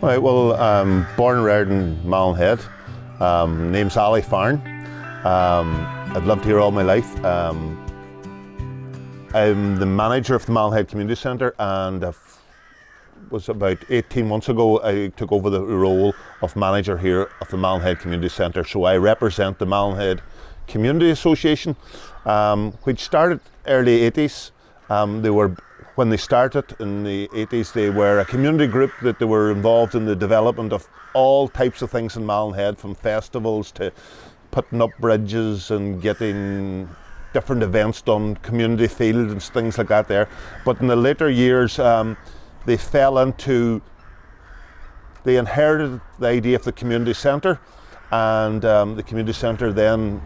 Right, well, born and reared in Malin Head. Name's Ali Farren. I've lived here all my life. I'm the manager of the Malin Head Community Centre, and was about 18 months ago I took over the role of manager here of the Malin Head Community Centre. So I represent the Malin Head Community Association, which started early 80s. When they started in the 80s, they were a community group that they were involved in the development of all types of things in Malin Head, from festivals to putting up bridges and getting different events done, community field and things like that there. But in the later years, they inherited the idea of the community centre, and the community centre then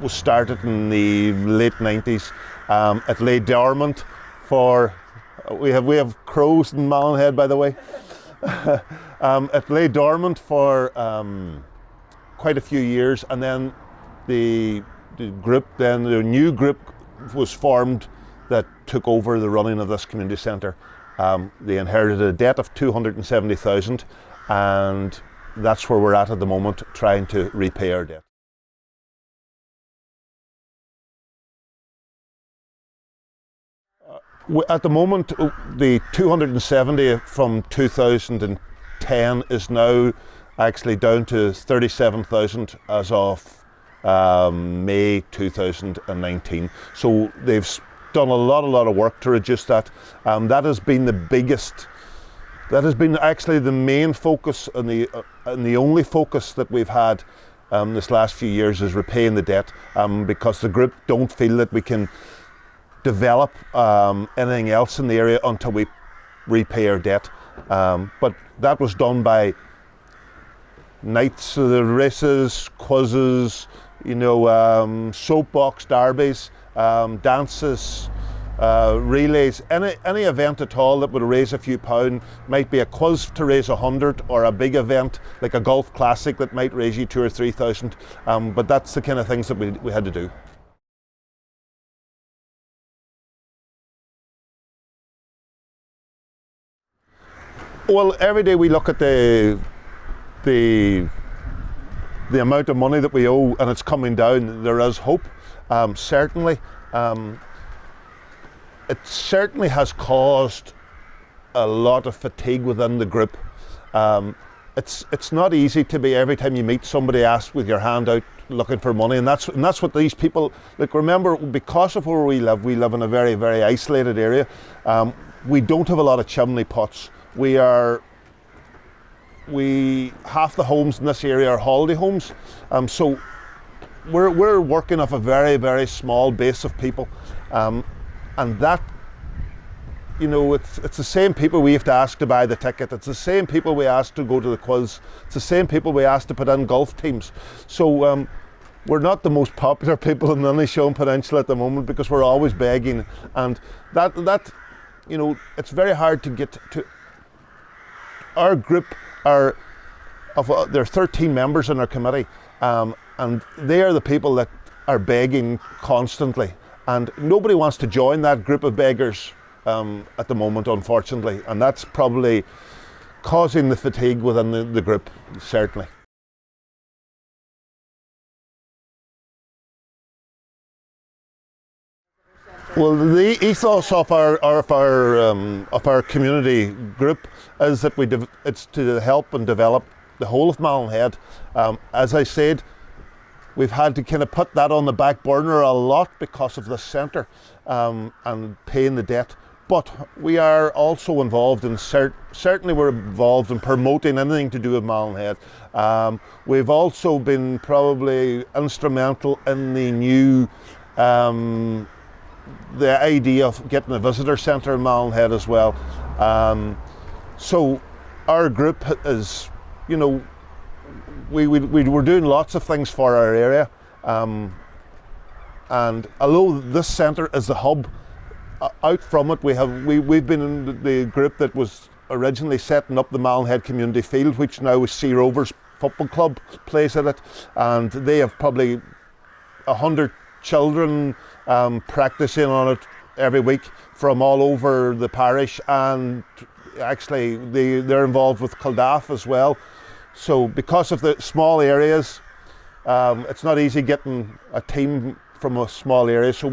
was started in the late 90s. It lay dormant for, we have crows in Malin Head, by the way. It lay dormant for quite a few years, and then the new group was formed that took over the running of this community centre. They inherited a debt of 270,000, and that's where we're at the moment, trying to repay our debt. At the moment, the 270 from 2010 is now actually down to 37,000 as of May 2019. So they've done a lot of work to reduce that. That has been the biggest. That has been actually the main focus and the only focus that we've had this last few years is repaying the debt, because the group don't feel that we can develop anything else in the area until we repay our debt. But that was done by nights of the races, quizzes, soapbox derbies, dances, relays, any event at all that would raise a few pound. Might be a quiz to raise 100, or a big event like a golf classic that might raise you 2,000 or 3,000. But that's the kind of things that we had to do. Well, every day we look at the amount of money that we owe, and it's coming down. There is hope, certainly. It certainly has caused a lot of fatigue within the group. It's not easy to be, every time you meet somebody, ask with your hand out looking for money, and that's what these people, like, remember, because of where we live in a very, very isolated area. We don't have a lot of chimney pots. Half the homes in this area are holiday homes, so we're working off a very, very small base of people, and that, it's the same people we have to ask to buy the ticket. It's the same people we ask to go to the quiz. It's the same people we ask to put in golf teams. So we're not the most popular people in the Inishowen Peninsula at the moment, because we're always begging, and that it's very hard to get to. Our group there are 13 members in our committee, and they are the people that are begging constantly, and nobody wants to join that group of beggars at the moment, unfortunately, and that's probably causing the fatigue within the group, certainly. Well, the ethos of our community group is that it's to help and develop the whole of Malin Head. As I said, we've had to kind of put that on the back burner a lot because of the centre and paying the debt. But we are also involved in certainly we're involved in promoting anything to do with Malin Head. We've also been probably instrumental in the new. The idea of getting a visitor centre in Malin Head as well. So our group is, we're doing lots of things for our area. And although this centre is the hub, out from it we've been in the group that was originally setting up the Malin Head Community Field, which now is Sea Rovers Football Club plays at it, and they have probably 100 children practicing on it every week from all over the parish, and actually they're involved with Kildare as well. So because of the small areas, it's not easy getting a team from a small area. So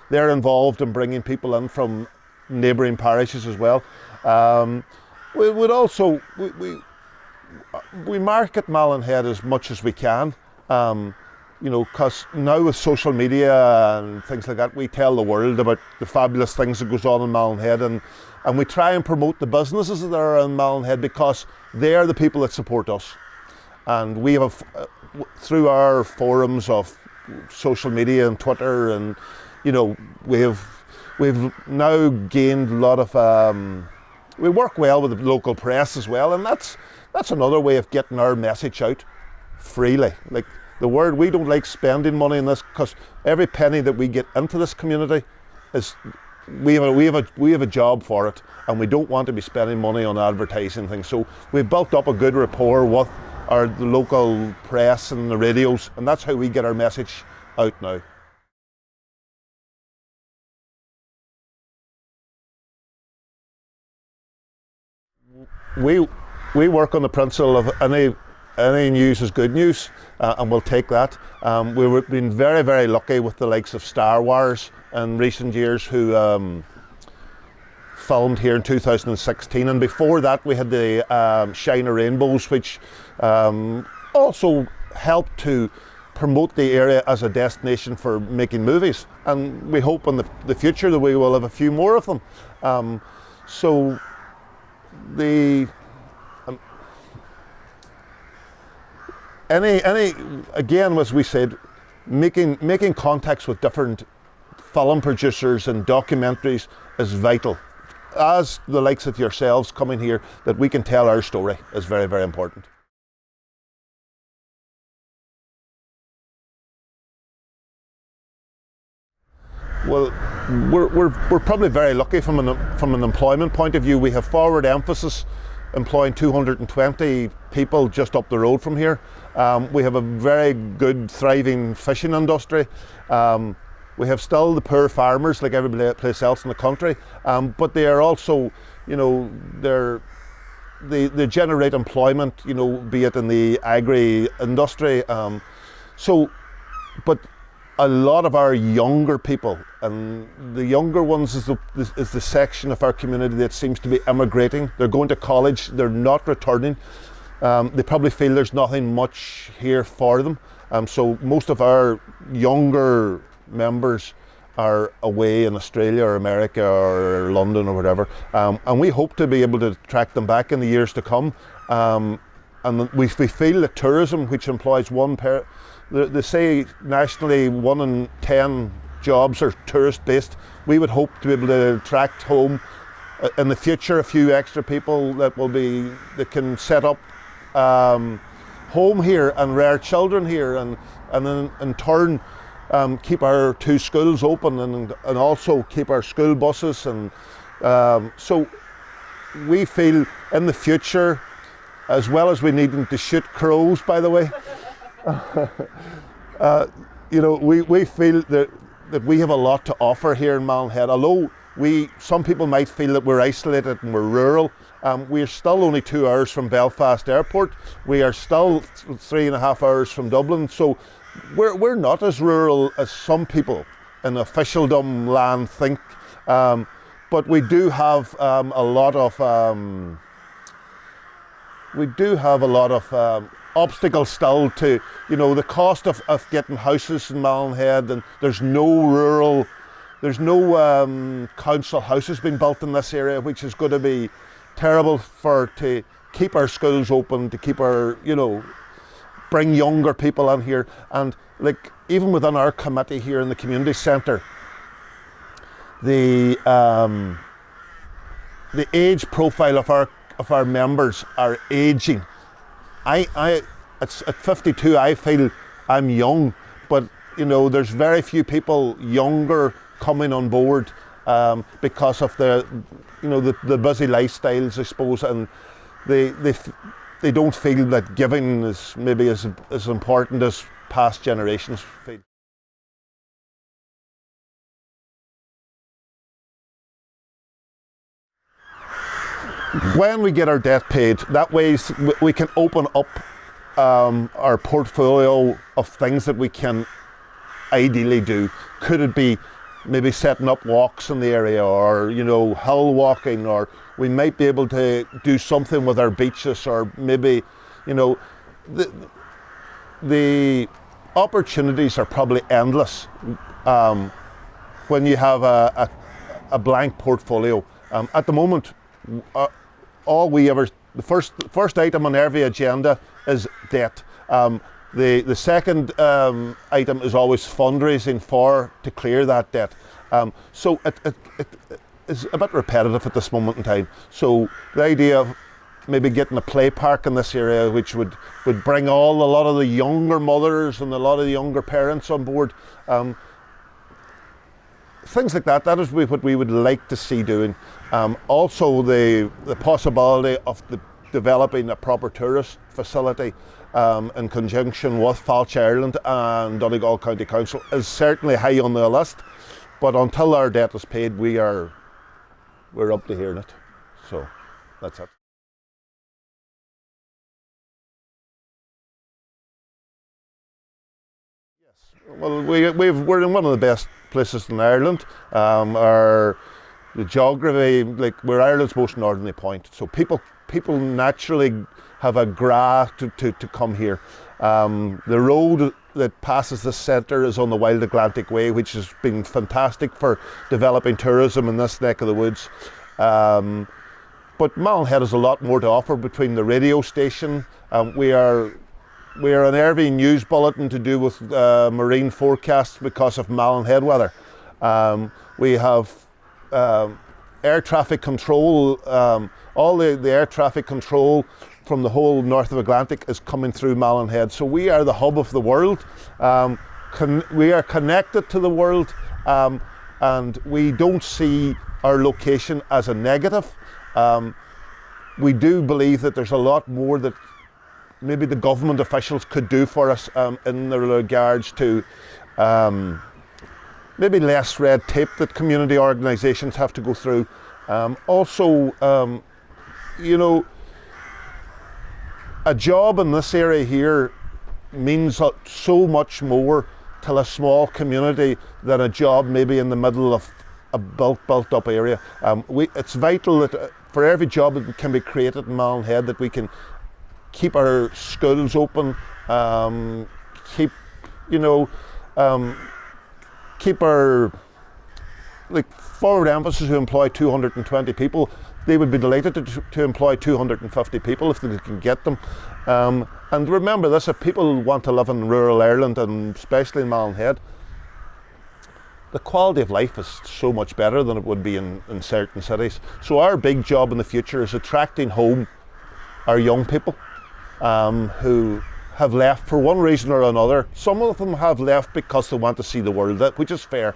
they're involved in bringing people in from neighbouring parishes as well. We would also we market Malin Head as much as we can. You know, because now with social media and things like that, we tell the world about the fabulous things that goes on in Malin Head, and we try and promote the businesses that are in Malin Head because they are the people that support us. And we have, through our forums of social media and Twitter, and you know, we've now gained a lot of. We work well with the local press as well, and that's another way of getting our message out freely. Like, the word, we don't like spending money on this because every penny that we get into this community is we have a job for it, and we don't want to be spending money on advertising things. So we've built up a good rapport with the local press and the radios, and that's how we get our message out now. We work on the principle of any news is good news, and we'll take that. We've been very, very lucky with the likes of Star Wars in recent years, who filmed here in 2016, and before that we had the Shine of Rainbows, which also helped to promote the area as a destination for making movies, and we hope in the future that we will have a few more of them. So again, as we said, making contacts with different film producers and documentaries is vital. As the likes of yourselves coming here, that we can tell our story is very, very important. Well, we're probably very lucky from an employment point of view. We have forward emphasis, employing 220 people just up the road from here. We have a very good, thriving fishing industry. We have still the poor farmers like every place else in the country, but they are also, you know, they generate employment, you know, be it in the agri industry. But a lot of our younger people, and the younger ones is the section of our community that seems to be emigrating. They're going to college, they're not returning. They probably feel there's nothing much here for them. So most of our younger members are away in Australia or America or London or whatever. And we hope to be able to attract them back in the years to come. And we feel that tourism, which employs they say nationally 1 in 10 jobs are tourist based. We would hope to be able to attract home in the future a few extra people that can set up home here and rear children here, and then in turn keep our 2 schools open, and also keep our school buses, and so we feel in the future, as well as we needing to shoot crows, by the way, you know, we feel that we have a lot to offer here in Malin Head. Although some people might feel that we're isolated and we're rural, we are still only 2 hours from Belfast Airport. We are still 3.5 hours from Dublin. So we're not as rural as some people in officialdom land think. But we do have a lot of obstacles still to, you know, the cost of getting houses in Malin Head, and there's no council houses being built in this area, which is going to be terrible to keep our schools open, to keep our, you know, bring younger people in here. And like, even within our committee here in the community centre, the age profile of our members are aging. At 52, I feel I'm young, but you know, there's very few people younger coming on board because of the busy lifestyles, I suppose, and they don't feel that giving is maybe as important as past generations feel. when we get our debt paid, that way we can open up our portfolio of things that we can ideally do. Could it be maybe setting up walks in the area, or hill walking, or we might be able to do something with our beaches, or maybe the opportunities are probably endless when you have a blank portfolio. At the moment, the first item on every agenda is debt. The second item is always fundraising to clear that debt. So it is a bit repetitive at this moment in time. So the idea of maybe getting a play park in this area, which would bring a lot of the younger mothers and a lot of the younger parents on board. Things like that is what we would like to see doing. Also the possibility of developing a proper tourist facility in conjunction with Falch Ireland and Donegal County Council is certainly high on the list, but until our debt is paid, we're up to hearing it. So that's it. Well, we're in one of the best places in Ireland. The geography, we're Ireland's most northerly point, so people naturally have a gra to come here. The road that passes the centre is on the Wild Atlantic Way, which has been fantastic for developing tourism in this neck of the woods. But Malin Head has a lot more to offer between the radio station. We are an every news bulletin to do with marine forecasts because of Malin Head weather. We have air traffic control. All the air traffic control from the whole north of Atlantic is coming through Malin Head. So we are the hub of the world. We are connected to the world, and we don't see our location as a negative. We do believe that there's a lot more that maybe the government officials could do for us in regards to maybe less red tape that community organisations have to go through. Also, a job in this area here means so much more to a small community than a job maybe in the middle of a built up area. It's vital that for every job that can be created in Malin Head, that we can keep our schools open, keep our forward emphasis to employ 220 people. They would be delighted to employ 250 people if they can get them. And remember this, if people want to live in rural Ireland, and especially in Malin Head, the quality of life is so much better than it would be in certain cities. So our big job in the future is attracting home our young people who have left for one reason or another. Some of them have left because they want to see the world, which is fair,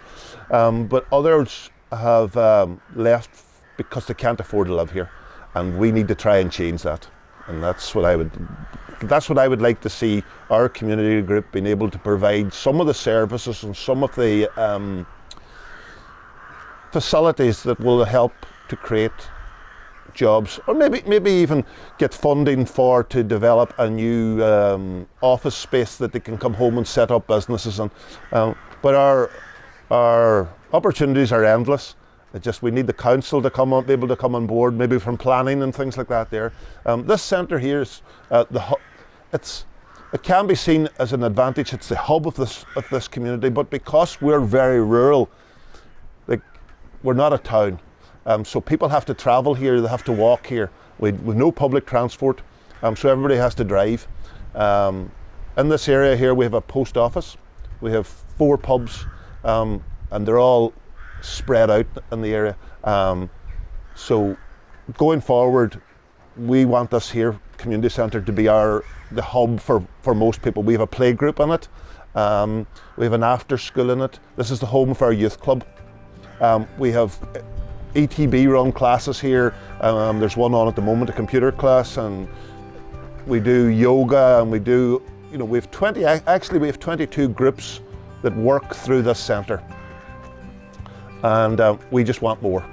but others have left because they can't afford to live here, and we need to try and change that. And that's what I would like to see our community group being able to provide, some of the services and some of the facilities that will help to create jobs, or maybe even get funding to develop a new office space that they can come home and set up businesses in. But our opportunities are endless. We need the council to be able to come on board, maybe from planning and things like that there. This centre here is it can be seen as an advantage. It's the hub of this community, but because we're very rural, we're not a town. So people have to travel here, they have to walk here with no public transport, so everybody has to drive. In this area here we have a post office, we have 4 pubs, and they're all spread out in the area. So going forward, we want this here community centre to be the hub for most people. We have a play group in it, we have an after school in it. This is the home for our youth club. We have ETB run classes here. There's one on at the moment, a computer class, and we do yoga, and we have 22 groups that work through this centre, and we just want more.